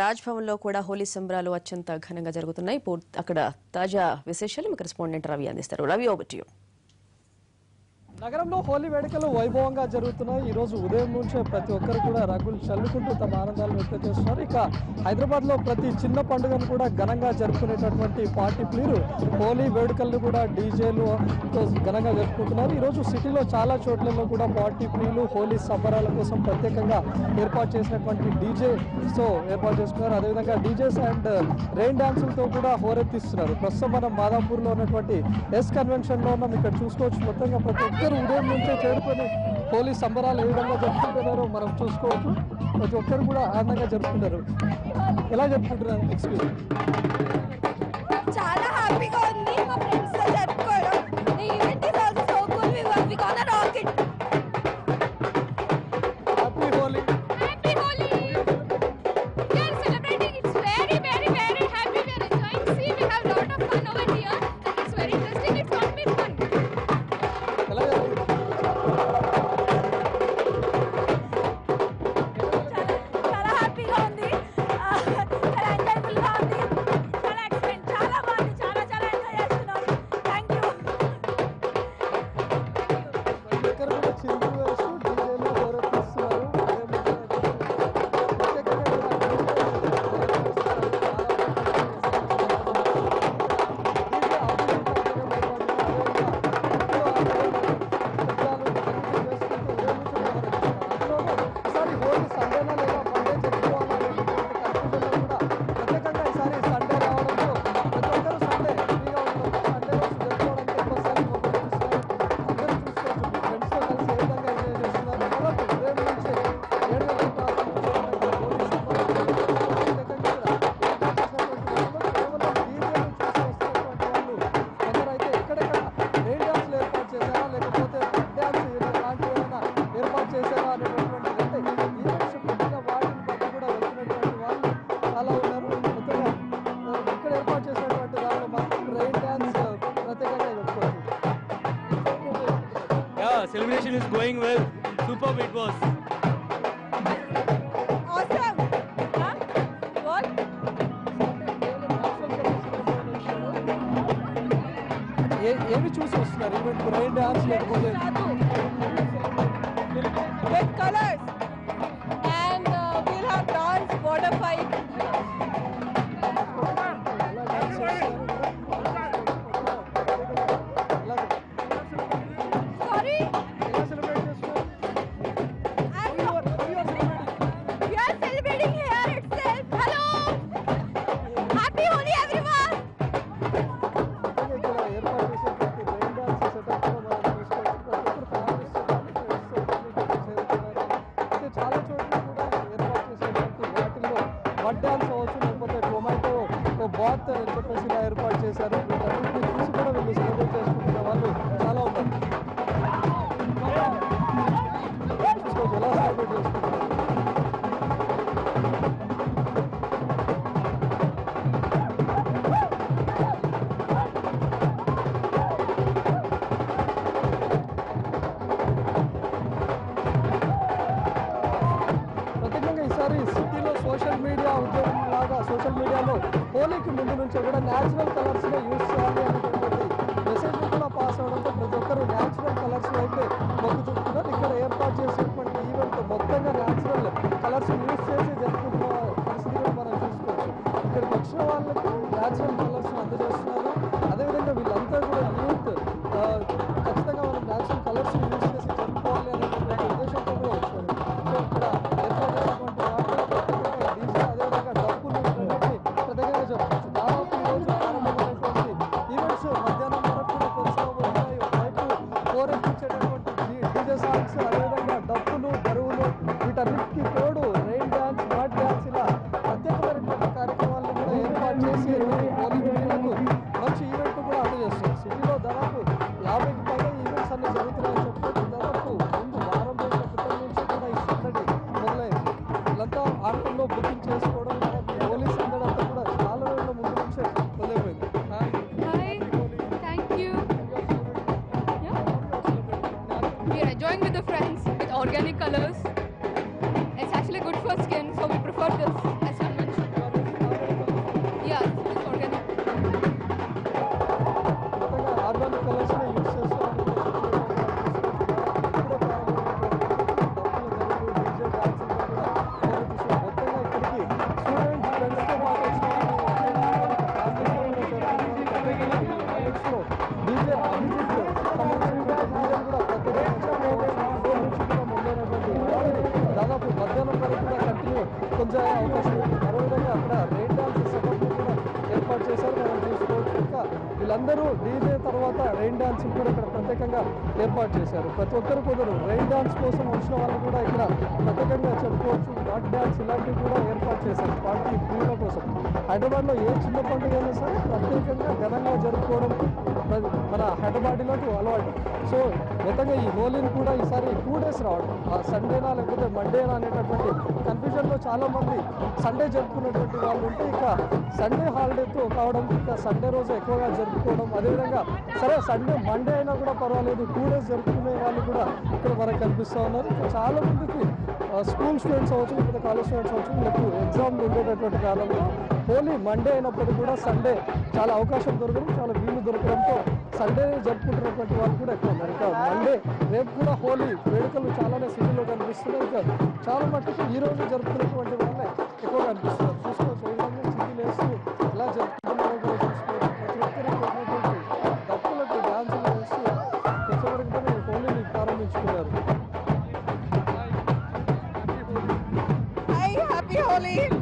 రాజ్భవన్ లో కూడా హోలీ సంబరాలు అత్యంత ఘనంగా జరుగుతున్నాయి. అక్కడ తాజా విశేషాలు కరెస్పాండెంట్ రవి అందిస్తారు. Ravi, over to you. నగరంలో హోలీ వేడుకలు వైభవంగా జరుగుతున్నాయి. ఈ రోజు ఉదయం నుంచే ప్రతి ఒక్కరు కూడా రంగులు చల్లుకుంటూ తమ ఆనందాలను వ్యక్తం చేస్తున్నారు. ఇక హైదరాబాద్ లో ప్రతి చిన్న పండుగను కూడా ఘనంగా జరుపుకునేటటువంటి పార్టీ ప్లీరు హోలీ వేడుకలను కూడా డీజేలతో ఘనంగా జరుపుకుంటున్నారు. ఈ రోజు సిటీలో చాలా చోట్లలో కూడా పార్టీ ప్లీలు హోలీ సంబరాల కోసం ప్రత్యేకంగా ఏర్పాటు చేసినటువంటి డీజేతో ఏర్పాటు చేసుకున్నారు. అదేవిధంగా డీజేస్ అండ్ రెయిన్ డాన్సులతో కూడా హోరెత్తిస్తున్నారు. ప్రస్తుతం మనం మాదాపూర్లో ఉన్నటువంటి ఎస్ కన్వెన్షన్ లో ఉన్నాం. ఇక్కడ చూసుకోవచ్చు మొత్తంగా ప్రతి ఒక్కరు ఉదయం నుంచే చేరుకొని హోలీ సంబరాలు ఏ విధంగా జరుపుకుంటున్నారో మనం చూసుకోవచ్చు. ప్రతి ఒక్కరు కూడా ఆనందంగా జరుపుకుంటారు. ఎలా జరుపుకుంటున్నారు? ఎక్స్పీరియన్స్ చాలా హ్యాపీగా ఉంది. మా ఫ్రెండ్స్ తో జరుపుకోవడం. The event is also so cool. We gonna rock it. Happy Holi. Happy Holi. We are celebrating. It's very happy. We are enjoying. See, we have lot of fun over here. And it's very interesting. It's gonna be fun. ఎలా చాలా హ్యాపీగా ఉంది. చాలా enjoyable గా ఉంది. చాలా expect చాలా బాగుంది. చాలా ఎంజాయ్ చేస్తున్నాం. Thank you. ప్రతి ఒక్కరు కూడా చిందు వేస్తూ డీజేలో హోరెత్తిస్తున్నారు. Celebration is going well. Superb it was. Awesome. Huh? What? ఏమి చూసి వస్తున్నారు? ఈవెంట్ రెయిన్ డాన్స్ లేకపోతే With colors. And we'll have dance, water fight. Sorry? ఎలా సెలబ్రేట్ చేస్తున్నారు? We are celebrating here itself. Hello. Happy Holi, everyone. ఇక్కడ ఏర్పాటు చేసేటువంటి rain dance setup కూడా మనం చూసుకోవచ్చు. ప్రతి ఒక్కరు ఫ్యామిలీస్ చేరుతున్నారు. అయితే చాలా చోట్ల కూడా ఏర్పాటు చేసేటువంటి వాటిల్లో మడ్ డాన్స్ అవ్వచ్చు, లేకపోతే టొమాటో బాత్ అని చెప్పేసి ఇలా ఏర్పాటు చేశారు. వీటన్నిటిని చూసి కూడా వీళ్ళు సెలబ్రేట్ చేసుకుంటున్న వాళ్ళు చాలా ఉన్నారు. చూసుకోవచ్చు ఎలా సెలబ్రేట్ చేసుకుంటున్నారు. ప్రత్యేకంగా ఈసారి సిటీలో సోషల్ మీడియా ఉద్యోగం లాగా సోషల్ మీడియాలో హోలీకి ముందు నుంచి కూడా న్యాచురల్ కలర్స్నే యూజ్ చేయాలి అనేటువంటి మెసేజ్ కూడా పాస్ అవడంతో ప్రతి ఒక్కరు న్యాచురల్ కలర్స్ అయితే మొగ్గు చూపుతున్నారు. ఇక్కడ ఏర్పాటు చేసేటువంటి ఈవెంట్ మొత్తంగా న్యాచురల్ కలర్స్ యూజ్ చేసి జరుపుకుంటున్న పరిస్థితి కూడా మనం చూసుకోవచ్చు. ఇక్కడికి వచ్చిన వాళ్ళకి న్యాచురల్ కలర్స్ అందజేస్తున్నారు. అదేవిధంగా వీళ్ళంతా కూడా యూత్ ఖచ్చితంగా మనం న్యాచురల్ కలర్స్ యూజ్ చేసి జరుపుకోవాలి అనేటువంటి ఉద్దేశంతో కూడా వచ్చారు. సో ఇక్కడ ఏర్పాటు చేసినటువంటి వాటిలో ప్రత్యేకంగా డీజే అదేవిధంగా డబ్బులు ఇవన్నీ ప్రత్యేకంగా జరుపుకోవచ్చు. దాదాపు ఈ రోజు ప్రారంభమైనటువంటి ఈవెంట్స్ మధ్యాహ్నం వరకు కూడా కొనసాగబోతున్నాయి. వైపు హోరెత్తించేటటువంటి డీజే సాంగ్స్ అదేవిధంగా డబ్బులు బరువులు వీటన్నిటికీ తోడు రెయిన్ డాన్స్, మడ్ డాన్స్ ఇలా ప్రత్యేకమైనటువంటి కార్యక్రమాలను కూడా ఏర్పాటు చేసి హోలీ ప్రియులకు మంచి ఈవెంట్ కూడా అందజేస్తుంది. సిటీలో దాదాపు 50కి పైగా ఈవెంట్స్ అన్ని జరుగుతున్నాయని చెప్పుకోవచ్చు. దాదాపు ముందు వారం రోజుల క్రితం నుంచి కూడా ఈ సందడి మొదలైంది. వీళ్ళంతా ఆన్లైన్లో బుకింగ్ చేసుకోవడం హోలీ సందడి అంతా కూడా చాలా రోజుల ముందు నుంచే మొదలైపోయింది. Hi. Thank you. Yeah. We are enjoying with the friends with organic colors. It's actually good for skin, so we prefer this as convention. అందరూ డీజే తర్వాత రెయిన్ డాన్స్ కూడా ఇక్కడ ప్రత్యేకంగా ఏర్పాటు చేశారు. ప్రతి ఒక్కరు కుదరు రెయిన్ డాన్స్ కోసం వచ్చిన వాళ్ళు కూడా ఇక్కడ ప్రత్యేకంగా చెప్పుకోవచ్చు. మడ్ డాన్స్ ఇలాంటివి కూడా ఏర్పాటు చేశారు పార్టీ క్రీడ కోసం. హైదరాబాద్లో ఏ చిన్న పండుగ అయినా సరే ప్రత్యేకంగా ఘనంగా జరుపుకోవడం మన హైదరాబాద్లోకి అలవాటు. సో మొత్తంగా ఈ హోలీని కూడా ఈసారి 2 days రావడం, సండేనా లేకపోతే మండేనా అనేటటువంటి కన్ఫ్యూజన్లో చాలామంది సండే జరుపుకునేటువంటి వాళ్ళు ఉంటే ఇక సండే హాలిడేతో కావడం, ఇక సండే రోజు ఎక్కువగా జరుపుకోవడం. అదేవిధంగా సరే సండే మండే అయినా కూడా పర్వాలేదు 2 days జరుపుకునే వాళ్ళు కూడా ఇక్కడ మనకు కనిపిస్తూ ఉన్నారు. చాలా మందికి స్కూల్ స్టూడెంట్స్ అవ్వచ్చు, లేకపోతే కాలేజ్ స్టూడెంట్స్ అవ్వచ్చు, మీకు ఎగ్జామ్లు ఉండేటటువంటి కాలంలో హోలీ మండే అయినప్పటికీ కూడా సండే చాలా అవకాశం దొరకడం, చాలా వీలు దొరకడంతో సండే జరుపుకుంటున్నటువంటి వాళ్ళు కూడా ఎక్కువ ఉన్నారు. ఇంకా మండే రేపు కూడా హోలీ వేడుకలు చాలానే సిటీలో కనిపిస్తున్నాయి. ఇంకా చాలా మట్టుకు ఈ రోజు జరుపుకునేటువంటి వాళ్ళే ఎక్కువగా కనిపిస్తున్నారు. చూసుకోవచ్చు ఈ విధంగా సిటీలు వేస్తూ ఎలా జరుపుకుంటున్నారో కూడా చూసుకోవచ్చు. ప్రతి ఒక్కరికి ఉన్నటువంటి దక్కులకు డ్యాన్సులు వేస్తూ కొంతవరకు హోలీని ప్రారంభించుకున్నారు. Hi, happy Holi!